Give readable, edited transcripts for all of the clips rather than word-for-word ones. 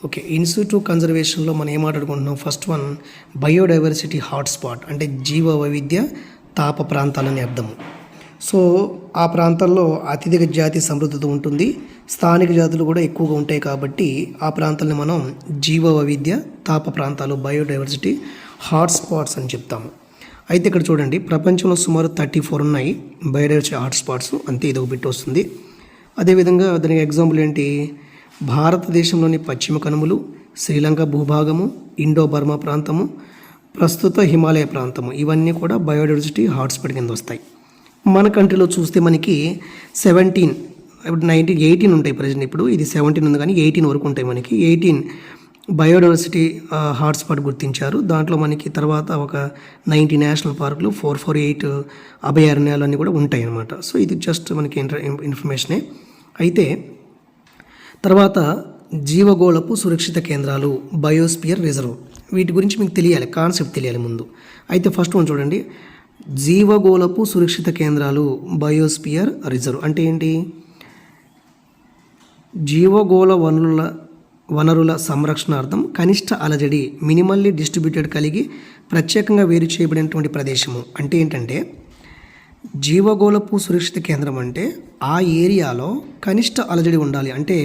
Okay, institute కన్జర్వేషన్లో మనం ఏం మాట్లాడుకుంటున్నాం? ఫస్ట్ వన్, బయోడైవర్సిటీ హాట్స్పాట్ అంటే జీవ వైవిధ్య తాప ప్రాంతాలని అర్థము. సో ఆ ప్రాంతాల్లో అత్యధిక జాతి సమృద్ధత ఉంటుంది, స్థానిక జాతులు కూడా ఎక్కువగా ఉంటాయి కాబట్టి ఆ ప్రాంతాలని మనం జీవ వైవిధ్య తాప ప్రాంతాలు, బయోడైవర్సిటీ హాట్స్పాట్స్ అని చెప్తాము. అయితే ఇక్కడ చూడండి, ప్రపంచంలో సుమారు 34 ఉన్నాయి బయోడైవర్సిటీ హాట్స్పాట్స్, అంతే ఇది ఒక బిట్ వస్తుంది. అదేవిధంగా దానికి ఎగ్జాంపుల్ ఏంటి? భారతదేశంలోని పశ్చిమ కనుమలు, శ్రీలంక భూభాగము, ఇండో బర్మా ప్రాంతము, ప్రస్తుత హిమాలయ ప్రాంతము, ఇవన్నీ కూడా బయోడైవర్సిటీ హాట్స్పాట్ కింద వస్తాయి. మన కంట్రీలో చూస్తే మనకి 17, ఇప్పుడు 18 ఉంటాయి ప్రజెంట్. ఇప్పుడు ఇది 17 ఉంది కానీ 18 వరకు ఉంటాయి. మనకి 18 బయోడైవర్సిటీ హాట్స్పాట్ గుర్తించారు. దాంట్లో మనకి తర్వాత ఒక 90 నేషనల్ పార్కులు, 448 అభయారణ్యాలు అన్నీ కూడా ఉంటాయి అన్నమాట. సో ఇది జస్ట్ మనకి ఇన్ఫర్మేషనే. అయితే తర్వాత జీవగోళపు సురక్షిత కేంద్రాలు, బయోస్పియర్ రిజర్వ్, వీటి గురించి మీకు తెలియాలి, కాన్సెప్ట్ తెలియాలి ముందు. అయితే ఫస్ట్ వన్ చూడండి, జీవగోళపు సురక్షిత కేంద్రాలు, బయోస్పియర్ రిజర్వ్ అంటే ఏంటి? జీవగోళ వనరుల సంరక్షణార్థం కనిష్ట అలజడి, మినిమల్లీ డిస్ట్రిబ్యూటెడ్ కలిగి ప్రత్యేకంగా వేరు చేయబడినటువంటి ప్రదేశము. అంటే ఏంటంటే జీవగోళపు సురక్షిత కేంద్రం అంటే ఆ ఏరియాలో కనిష్ట అలజడి ఉండాలి. అంటే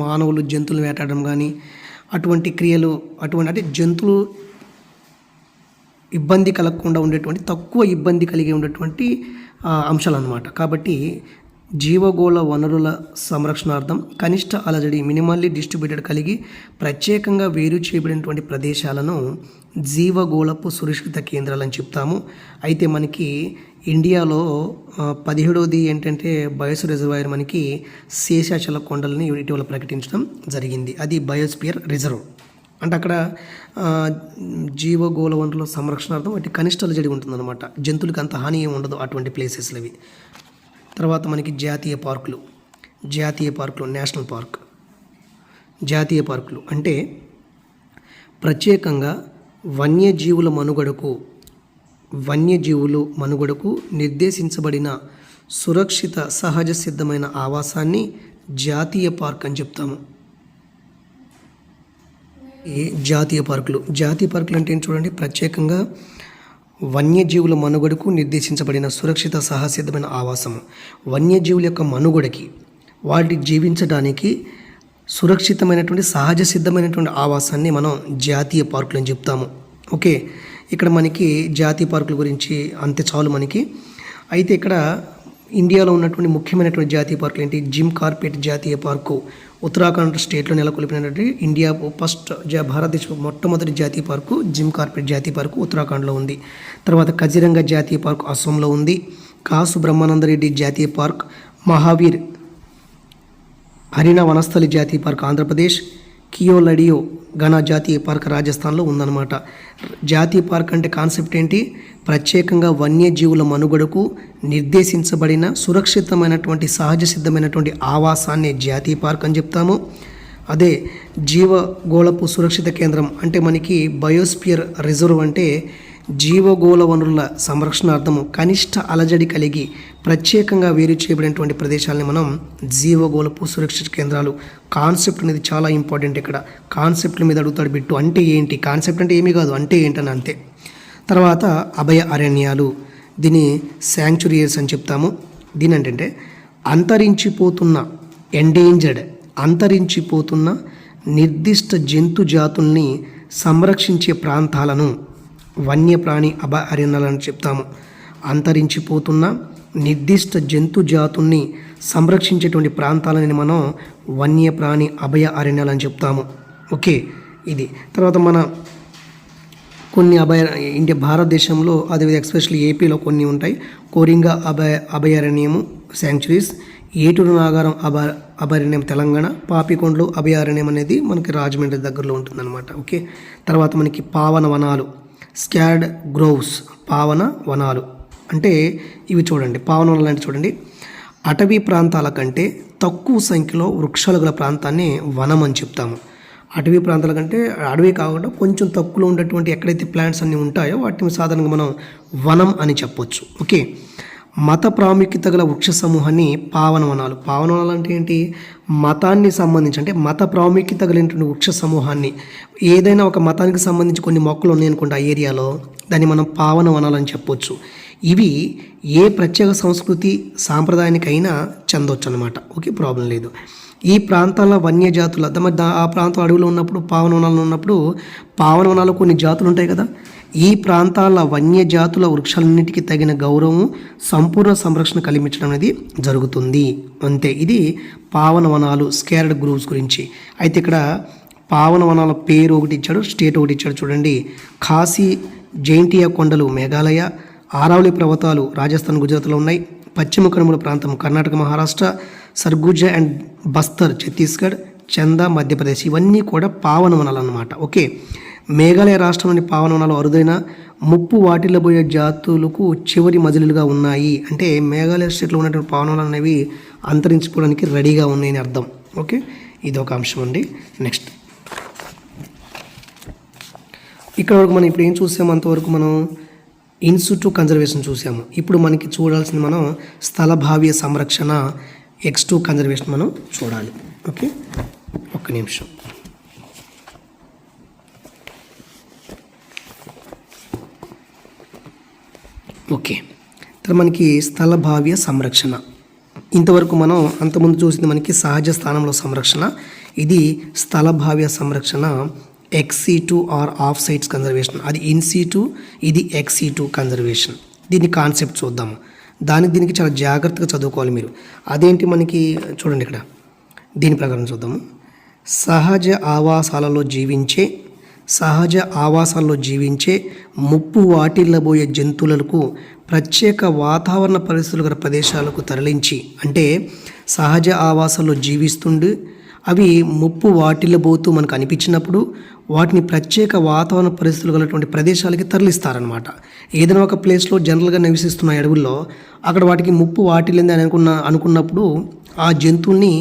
మానవులు జంతువులు వేటాడడం కానీ అటువంటి క్రియలు, అంటే జంతువులు ఇబ్బంది కలగకుండా ఉండేటువంటి, తక్కువ ఇబ్బంది కలిగి ఉండేటువంటి అంశాలు అన్నమాట. కాబట్టి జీవగోళ వనరుల సంరక్షణార్థం కనిష్ట అలజడి, మినిమల్లీ డిస్ట్రిబ్యూటెడ్ కలిగి ప్రత్యేకంగా వేరు చేయబడినటువంటి ప్రదేశాలను జీవగోళపు సురక్షిత కేంద్రాలని చెప్తాము. అయితే మనకి ఇండియాలో 17వది ఏంటంటే బయోస్ రిజర్వాయర్, మనకి శేషాచల కొండలని ఇటీవల ప్రకటించడం జరిగింది. అది బయోస్పియర్ రిజర్వ్. అంటే అక్కడ జీవగోళ వనరుల సంరక్షణార్థం వాటి కనిష్ట అలజడి ఉంటుందన్నమాట. జంతువులకు అంత హాని ఏమి ఉండదు అటువంటి ప్లేసెస్లు అవి. తర్వాత మనకి జాతీయ పార్కులు, నేషనల్ పార్క్. జాతీయ పార్కులు అంటే ప్రత్యేకంగా వన్యజీవుల మనుగడకు నిర్దేశించబడిన సురక్షిత సహజ సిద్ధమైన ఆవాసాన్ని జాతీయ పార్క్ అని చెప్తాము. జాతీయ పార్కులు అంటే ఏంటి చూడండి, ప్రత్యేకంగా వన్యజీవుల మనుగడకు నిర్దేశించబడిన సురక్షిత సహసిద్ధమైన ఆవాసము. వన్యజీవుల యొక్క మనుగడకి, వాటి జీవించడానికి సురక్షితమైనటువంటి సహజ సిద్ధమైనటువంటి ఆవాసాన్ని మనం జాతీయ పార్కులు అని చెప్తాము. ఓకే, ఇక్కడ మనకి జాతీయ పార్కుల గురించి అంతే చాలు మనకి. అయితే ఇక్కడ ఇండియాలో ఉన్నటువంటి ముఖ్యమైనటువంటి జాతీయ పార్కులు ఏంటి? జిమ్ కార్బెట్ జాతీయ పార్కు ఉత్తరాఖండ్ స్టేట్లో నెలకొల్పినటువంటి ఇండియా భారతదేశ మొట్టమొదటి జాతీయ పార్కు జిమ్ కార్బెట్ జాతీయ పార్కు ఉత్తరాఖండ్లో ఉంది. తర్వాత కజిరంగా జాతీయ పార్కు అస్సాంలో ఉంది. కాసు బ్రహ్మానందరెడ్డి జాతీయ పార్క్, మహావీర్ హరిణ వనస్థలి జాతీయ పార్క్ ఆంధ్రప్రదేశ్, కియోలడియో ఘనా జాతీయ పార్క్ రాజస్థాన్లో ఉందన్నమాట. జాతీయ పార్క్ అంటే కాన్సెప్ట్ ఏంటి? ప్రత్యేకంగా వన్యజీవుల మనుగడకు నిర్దేశించబడిన సురక్షితమైనటువంటి సహజ సిద్ధమైనటువంటి ఆవాసాన్ని జాతీయ పార్క్ అని చెప్తాము. అదే జీవగోళపు సురక్షిత కేంద్రం అంటే మనకి బయోస్పియర్ రిజర్వ్ అంటే జీవగోళ వనరుల సంరక్షణార్థము కనిష్ట అలజడి కలిగి ప్రత్యేకంగా వేరు చేయబడినటువంటి ప్రదేశాలని మనం జీవగోళపు సురక్షిత కేంద్రాలు. కాన్సెప్ట్ అనేది చాలా ఇంపార్టెంట్. ఇక్కడ కాన్సెప్ట్ల మీద అడుగుతాడు బిట్టు. అంటే ఏంటి? కాన్సెప్ట్ అంటే ఏమీ కాదు, అంటే ఏంటని అంతే. తర్వాత అభయ అరణ్యాలు, దీని శాంక్చురీస్ అని చెప్తాము. దీని ఏంటంటే అంతరించిపోతున్న నిర్దిష్ట జంతు జాతుల్ని సంరక్షించే ప్రాంతాలను వన్యప్రాణి అభయ అరణ్యాలని చెప్తాము. అంతరించిపోతున్న నిర్దిష్ట జంతు జాతుల్ని సంరక్షించేటువంటి ప్రాంతాలని మనం వన్యప్రాణి అభయ అరణ్యాలని చెప్తాము. ఓకే, ఇది. తర్వాత మన కొన్ని భారతదేశంలో, అదేవిధంగా ఎస్పెషల్లీ ఏపీలో కొన్ని ఉంటాయి. కోరింగా అభయారణ్యము శాంక్చురీస్, ఏటూరు నాగారం అభయారణ్యం తెలంగాణ, పాపికొండలు అభయారణ్యం అనేది మనకి రాజమండ్రి దగ్గరలో ఉంటుందన్నమాట. ఓకే, తర్వాత మనకి పావన వనాలు, స్కార్డ్ గ్రోవ్స్, పావన వనాలు అంటే ఇవి చూడండి. పావన వనాలు అంటే చూడండి, అటవీ ప్రాంతాల కంటే తక్కువ సంఖ్యలో వృక్షాలు గల ప్రాంతాన్ని వనం అని చెప్తాము. అటవీ ప్రాంతాల కంటే అడవి కాకుండా కొంచెం తక్కువలో ఉండేటువంటి ఎక్కడైతే ప్లాంట్స్ అన్నీ ఉంటాయో వాటిని సాధారణంగా మనం వనం అని చెప్పొచ్చు. ఓకే, మత ప్రాముఖ్యత గల వృక్ష సమూహాన్ని పావనవనాలు. పావనవనాలు అంటే ఏంటి? మతాన్ని సంబంధించి, అంటే మత ప్రాముఖ్యత కలిగినటువంటి వృక్ష సమూహాన్ని, ఏదైనా ఒక మతానికి సంబంధించి కొన్ని మొక్కలు ఉన్నాయనుకోండి ఆ ఏరియాలో, దాన్ని మనం పావనవనాలు అని చెప్పొచ్చు. ఇవి ఏ ప్రత్యేక సంస్కృతి సాంప్రదాయానికైనా చెందొచ్చు అనమాట. ఓకే, ప్రాబ్లం లేదు. ఈ ప్రాంతాల వన్యజాతుల ఆ ప్రాంతం అడవిలో ఉన్నప్పుడు, పావనవనాలు ఉన్నప్పుడు, పావనవనాలు కొన్ని జాతులు ఉంటాయి కదా, ఈ ప్రాంతాల వన్యజాతుల వృక్షాలన్నిటికీ తగిన గౌరవం, సంపూర్ణ సంరక్షణ కల్పించడం అనేది జరుగుతుంది. అంతే. ఇది పావనవనాలు స్కేర్డ్ గ్రూవ్స్ గురించి. అయితే ఇక్కడ పావనవనాల పేరు ఒకటి ఇచ్చాడు, స్టేట్ ఒకటి ఇచ్చాడు చూడండి. ఖాసీ జైంటియా కొండలు మేఘాలయ, ఆరావళి పర్వతాలు రాజస్థాన్ గుజరాత్లో ఉన్నాయి, పశ్చిమ కనుమల ప్రాంతం కర్ణాటక మహారాష్ట్ర, సర్గుజా అండ్ బస్తర్ ఛత్తీస్గఢ్, చందా మధ్యప్రదేశ్, ఇవన్నీ కూడా పావనవనాలు అన్నమాట. ఓకే, మేఘాలయ రాష్ట్రంలోని పావనవనాలు అరుదైన ముప్పు వాటిల్లబోయే జాతులకు చివరి మజిలీలుగా ఉన్నాయి. అంటే మేఘాలయ స్టేట్లో ఉన్నటువంటి పావనవనాలు అనేవి అంతరించిపోవడానికి రెడీగా ఉన్నాయని అర్థం. ఓకే, ఇది ఒక అంశం అండి. నెక్స్ట్ ఇక్కడ వరకు మనం ఇప్పుడు ఏం చూసాము? అంతవరకు మనం ఇన్సిట్యూ కన్జర్వేషన్ చూసాము. ఇప్పుడు మనకి చూడాల్సింది మనం స్థలభావ్య సంరక్షణ X2 కన్జర్వేషన్ మనం చూడాలి. ఓకే, ఒక్క నిమిషం. ఓకే, తర్వాత మనకి స్థలభావ్య సంరక్షణ. ఇంతవరకు మనం అంతకుముందు చూసింది మనకి సహజ స్థానంలో సంరక్షణ. ఇది స్థలభావ్య సంరక్షణ XC2 or off sites conservation. అది ఇన్సిటు, ఇది XC2 కన్జర్వేషన్. దీని కాన్సెప్ట్ చూద్దాము. దీనికి చాలా జాగ్రత్తగా చదువుకోవాలి మీరు. అదేంటి మనకి చూడండి ఇక్కడ, దీని ప్రకారం చూద్దాము. సహజ ఆవాసాల్లో జీవించే ముప్పు వాటిల్లబోయే జంతువులకు ప్రత్యేక వాతావరణ పరిస్థితులు గల ప్రదేశాలకు తరలించి, అంటే సహజ ఆవాసాల్లో జీవిస్తుండి అవి ముప్పు వాటిల్లబోతూ మనకు అనిపించినప్పుడు వాటిని ప్రత్యేక వాతావరణ పరిస్థితులు గలటువంటి ప్రదేశాలకి తరలిస్తారనమాట. ఏదైనా ఒక ప్లేస్లో జనరల్గా నివసిస్తున్న అడవుల్లో అక్కడ వాటికి ముప్పు వాటిల్లింది అని అనుకున్నప్పుడు ఆ జంతువుల్ని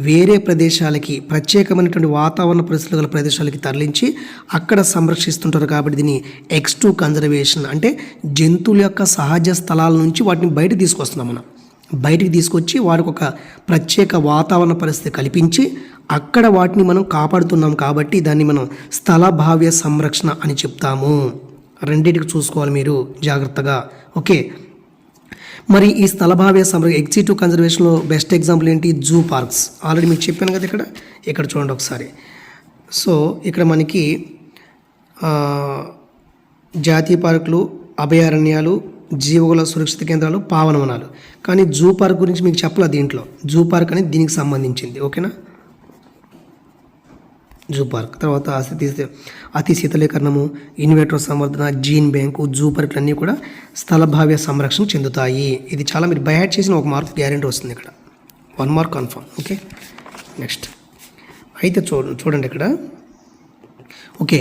వేరే ప్రదేశాలకి, ప్రత్యేకమైనటువంటి వాతావరణ పరిస్థితులు గల ప్రదేశాలకి తరలించి అక్కడ సంరక్షిస్తుంటారు. కాబట్టి దీన్ని X2 కన్జర్వేషన్, అంటే జంతువుల యొక్క సహజ స్థలాల నుంచి వాటిని బయటకు తీసుకొస్తున్నాం. మనం బయటికి తీసుకొచ్చి వారికి ఒక ప్రత్యేక వాతావరణ పరిస్థితి కల్పించి అక్కడ వాటిని మనం కాపాడుతున్నాం. కాబట్టి దాన్ని మనం స్థలభావ్య సంరక్షణ అని చెప్తాము. రెండింటికి చూసుకోవాలి మీరు జాగ్రత్తగా. ఓకే, మరి ఈ స్థలభావ్య సంరక్షణ X2 కన్జర్వేషన్లో బెస్ట్ ఎగ్జాంపుల్ ఏంటి? Zoo parks. ఆల్రెడీ మీకు చెప్పాను కదా, ఇక్కడ చూడండి ఒకసారి. సో ఇక్కడ మనకి జాతీయ పార్కులు, అభయారణ్యాలు, జీవకుల సురక్షిత కేంద్రాలు, పావనవనాలు. కానీ జూ పార్క్ గురించి మీకు చెప్పాలి. దీంట్లో జూ పార్క్ అనేది దీనికి సంబంధించింది. ఓకేనా, జూ పార్క్. తర్వాత అతి శీతలీకరణము, inverter Samvardhana, gene bank, zoo పార్కులు అన్నీ కూడా స్థలభావ్య సంరక్షణ చెందుతాయి. ఇది చాలా మీరు బై హ్యాడ్ చేసిన 1 మార్క్ గ్యారెంటీ వస్తుంది. ఇక్కడ 1 మార్క్ కన్ఫర్మ్. ఓకే, నెక్స్ట్ అయితే చూడండి ఇక్కడ. ఓకే,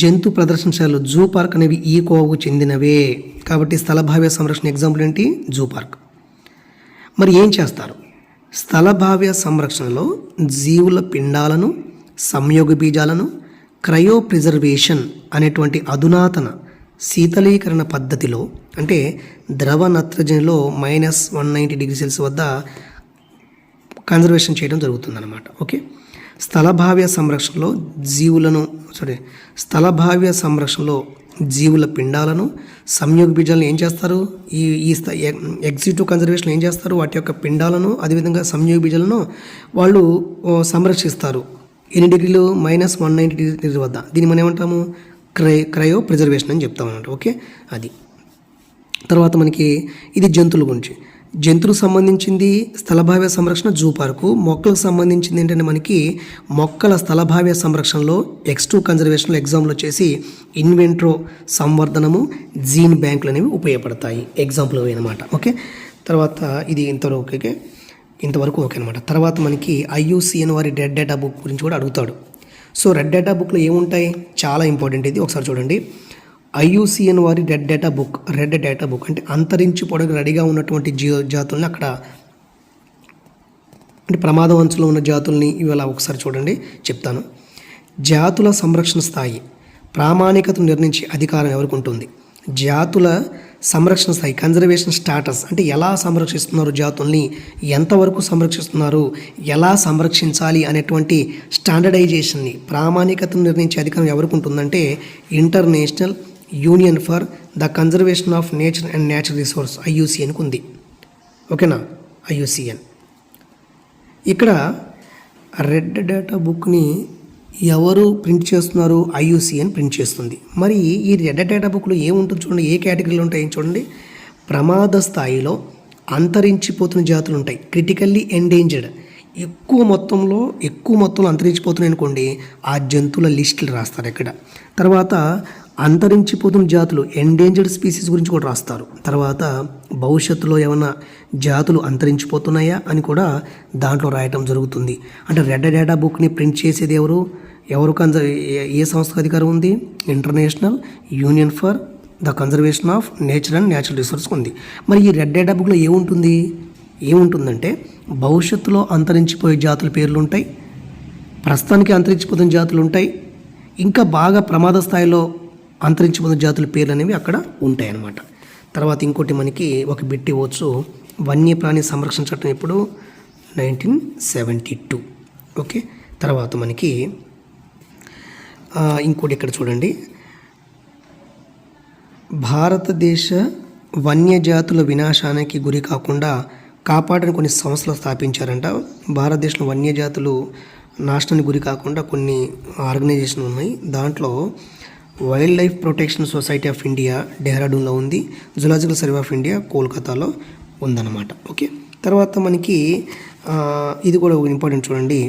జంతు ప్రదర్శనశాలలు, జూ పార్క్ అనేవి ఈ కోవకు చెందినవే. కాబట్టి స్థలభావ్య సంరక్షణ ఎగ్జాంపుల్ ఏంటి? Zoo park. మరి ఏం చేస్తారు? స్థలభావ్య సంరక్షణలో జీవుల పిండాలను, సంయోగ బీజాలను క్రయో ప్రిజర్వేషన్ అనేటువంటి అధునాతన శీతలీకరణ పద్ధతిలో, అంటే ద్రవ నత్రజనిలో -190 డిగ్రీ సెల్సియస్ వద్ద కన్జర్వేషన్ చేయడం జరుగుతుందన్నమాట. ఓకే, స్థలభావ్య సంరక్షణలో జీవుల పిండాలను, సంయోగ బీజాలను ఏం చేస్తారు? ఈ X2 కన్జర్వేషన్ ఏం చేస్తారు? వాటి యొక్క పిండాలను, అదేవిధంగా సంయోగ బీజాలను వాళ్ళు సంరక్షిస్తారు. ఎన్ని డిగ్రీలు? -190 డిగ్రీ వద్ద. దీన్ని మనం ఏమంటాము? క్రయో ప్రిజర్వేషన్ అని చెప్తాం అన్నమాట. ఓకే, అది. తర్వాత మనకి ఇది జంతువుల గురించి. జంతువులకు సంబంధించింది స్థలభావ్య సంరక్షణ జూ పార్కు. మొక్కలకు సంబంధించింది ఏంటంటే మనకి మొక్కల స్థలభావ్య సంరక్షణలో X2 కన్జర్వేషన్లో ఎగ్జాంపుల్ వచ్చేసి ఇన్వెంట్రో సంవర్ధనము, జీన్ బ్యాంకులు అనేవి ఉపయోగపడతాయి. ఎగ్జాంపుల్ అనమాట. ఓకే, తర్వాత ఇది ఇంతవరకు ఓకే అనమాట. తర్వాత మనకి IUCN వారి రెడ్ డేటా బుక్ గురించి కూడా అడుగుతాడు. సో రెడ్ డేటా బుక్లో ఏముంటాయి? చాలా ఇంపార్టెంట్ ఇది, ఒకసారి చూడండి. IUCN వారి రెడ్ డేటా బుక్ అంటే అంతరించిపోవడానికి రెడీగా ఉన్నటువంటి జాతుల్ని, అక్కడ అంటే ప్రమాదం అంచులో ఉన్న జాతుల్ని ఇవాళ ఒకసారి చూడండి, చెప్తాను. జాతుల సంరక్షణ స్థాయి ప్రామాణికతను నిర్ణయించే అధికారం ఎవరికి ఉంటుంది? జాతుల సంరక్షణ స్థాయి, కన్జర్వేషన్ స్టాటస్ అంటే ఎలా సంరక్షిస్తున్నారు జాతుల్ని, ఎంతవరకు సంరక్షిస్తున్నారు, ఎలా సంరక్షించాలి అనేటువంటి స్టాండర్డైజేషన్ని, ప్రామాణికతను నిర్ణయించే అధికారం ఎవరికి ఉంటుందంటే international union for the conservation of nature and natural resource, IUCNకి ఉంది. ఓకేనా, IUCN. ఇక్కడ రెడ్ డేటా బుక్ని ఎవరు ప్రింట్ చేస్తున్నారు? IUCN ప్రింట్ చేస్తుంది. మరి ఈ రెడ్ డేటా బుక్లో ఏముంటుంది చూడండి, ఏ కేటగిరీలు ఉంటాయి చూడండి. ప్రమాద స్థాయిలో అంతరించిపోతున్న జాతులు ఉంటాయి, క్రిటికల్లీ ఎండేంజర్డ్. ఎక్కువ మొత్తంలో అంతరించిపోతున్నాయి అనుకోండి, ఆ జంతువుల లిస్టులు రాస్తారు ఇక్కడ. తర్వాత అంతరించిపోతున్న జాతులు, ఎండేంజర్డ్ స్పీసీస్ గురించి కూడా రాస్తారు. తర్వాత భవిష్యత్తులో ఏమైనా జాతులు అంతరించిపోతున్నాయా అని కూడా దాంట్లో రాయటం జరుగుతుంది. అంటే రెడ్ డేటా బుక్ని ప్రింట్ చేసేది ఎవరు? ఏ సంస్థకు అధికారం ఉంది? International union for the conservation of nature and natural resource ఉంది. మరి ఈ రెడ్ డేటా బుక్లో ఏముంటుందంటే భవిష్యత్తులో అంతరించిపోయే జాతుల పేర్లు ఉంటాయి, ప్రస్తుతానికి అంతరించిపోతున్న జాతులు ఉంటాయి, ఇంకా బాగా ప్రమాద స్థాయిలో అంతరించిపోతున్న జాతుల పేర్లు అనేవి అక్కడ ఉంటాయి అన్నమాట. తర్వాత ఇంకోటి మనకి ఒక బిట్ ఇవ్వచ్చు, వన్యప్రాణి సంరక్షణ చట్టం ఎప్పుడు? 1972. ఓకే. తర్వాత మనకి ఇంకోటి ఇక్కడ చూడండి, భారతదేశ వన్యజాతుల వినాశానికి గురి కాకుండా కాపాడని కొన్ని సంస్థలు స్థాపించారంట. భారతదేశంలో వన్యజాతులు నాశనానికి గురి కాకుండా కొన్ని ఆర్గనైజేషన్లు ఉన్నాయి. దాంట్లో wildlife protection society of India డెహ్రాడూన్లో ఉంది, జులాజికల్ సర్వే ఆఫ్ ఇండియా కోల్కతాలో ఉందన్నమాట. ఓకే. తర్వాత మనకి ఇది కూడా ఇంపార్టెంట్ చూడండి,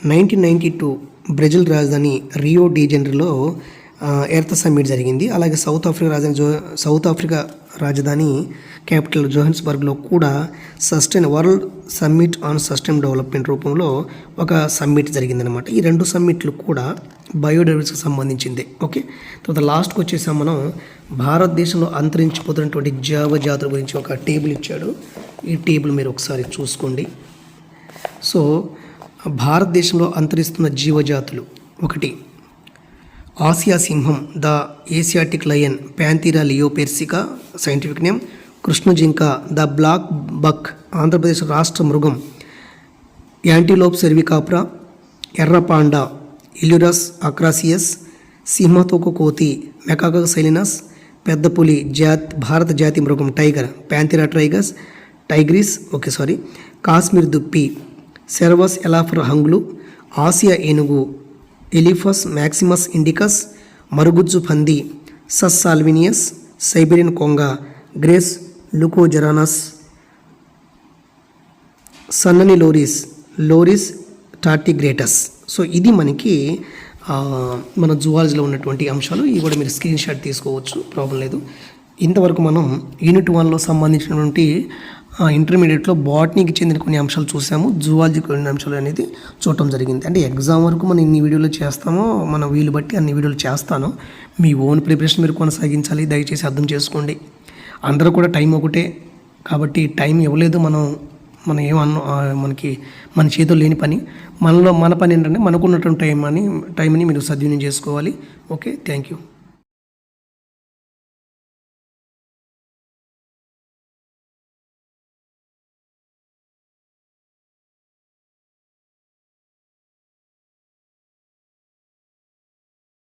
1992 బ్రెజిల్ రాజధాని రియో డి జనీరోలో ఎర్త్ సమ్మిట్ జరిగింది. అలాగే సౌత్ ఆఫ్రికా రాజధాని క్యాపిటల్ జోహాన్స్బర్గ్లో కూడా world summit on sustainable development రూపంలో ఒక సమ్మిట్ జరిగిందనమాట. ఈ రెండు సమ్మిట్లు కూడా బయోడైవర్సిటీకి సంబంధించిందే. ఓకే. తర్వాత లాస్ట్కి వచ్చేసాం మనం, భారతదేశంలో అంతరించిపోతున్నటువంటి జాతుల గురించి ఒక టేబుల్ ఇచ్చాడు. ఈ టేబుల్ మీరు ఒకసారి చూసుకోండి. సో భారతదేశంలో అంతరిస్తున్న జీవజాతులు: 1 ఆసియా సింహం, the Asiatic lion, Panthera leo persica scientific name. కృష్ణ జింక, ద బ్లాక్ బక్, ఆంధ్రప్రదేశ్ రాష్ట్ర మృగం. యాంటీలోప్ సెర్వికాప్రా, ఎర్ర పాండా, ఇల్యురస్ అక్రాసియస్. సింహతోక కోతి, మెకాకస్ సైలినస్. పెద్ద పులి, భారత జాతి మృగం టైగర్, ప్యాంథీరా టైగ్రిస్. కాశ్మీర్ దుప్పి, సెర్వస్ ఎలాఫర్ హంగ్లు. ఆసియా ఏనుగు, ఎలిఫస్ మ్యాక్సిమస్ ఇండికస్. మరుగుజ్జు పంది, సస్ సాల్వినియస్. సైబీరియన్ కొంగ, గ్రేస్ లుకోజెరానస్. సన్నని లోరిస్ టార్టిగ్రేటస్. సో ఇది మనకి మన జువాలజీలో ఉన్నటువంటి అంశాలు. ఇవి కూడా మీరు స్క్రీన్ షాట్ తీసుకోవచ్చు, ప్రాబ్లం లేదు. ఇంతవరకు మనం యూనిట్ 1లో సంబంధించినటువంటి ఇంటర్మీడియట్లో బాటనీకి చెందిన కొన్ని అంశాలు చూసాము, జువాలజీకి కొన్ని అంశాలు అనేది చూడటం జరిగింది. అంటే ఎగ్జామ్ వరకు మనం ఇన్ని వీడియోలు చేస్తామో, మన వీలు బట్టి అన్ని వీడియోలు చేస్తాను. మీ ఓన్ ప్రిపరేషన్ మీరు కొనసాగించాలి, దయచేసి అర్థం చేసుకోండి. అందరూ కూడా టైం ఒకటే కాబట్టి టైం ఇవ్వలేదు, మనం మనకి మన చేతిలో లేని పని, మన పని ఏంటంటే మనకున్నటువంటి టైంని మీరు సద్వినియోగం చేసుకోవాలి. Okay, thank you.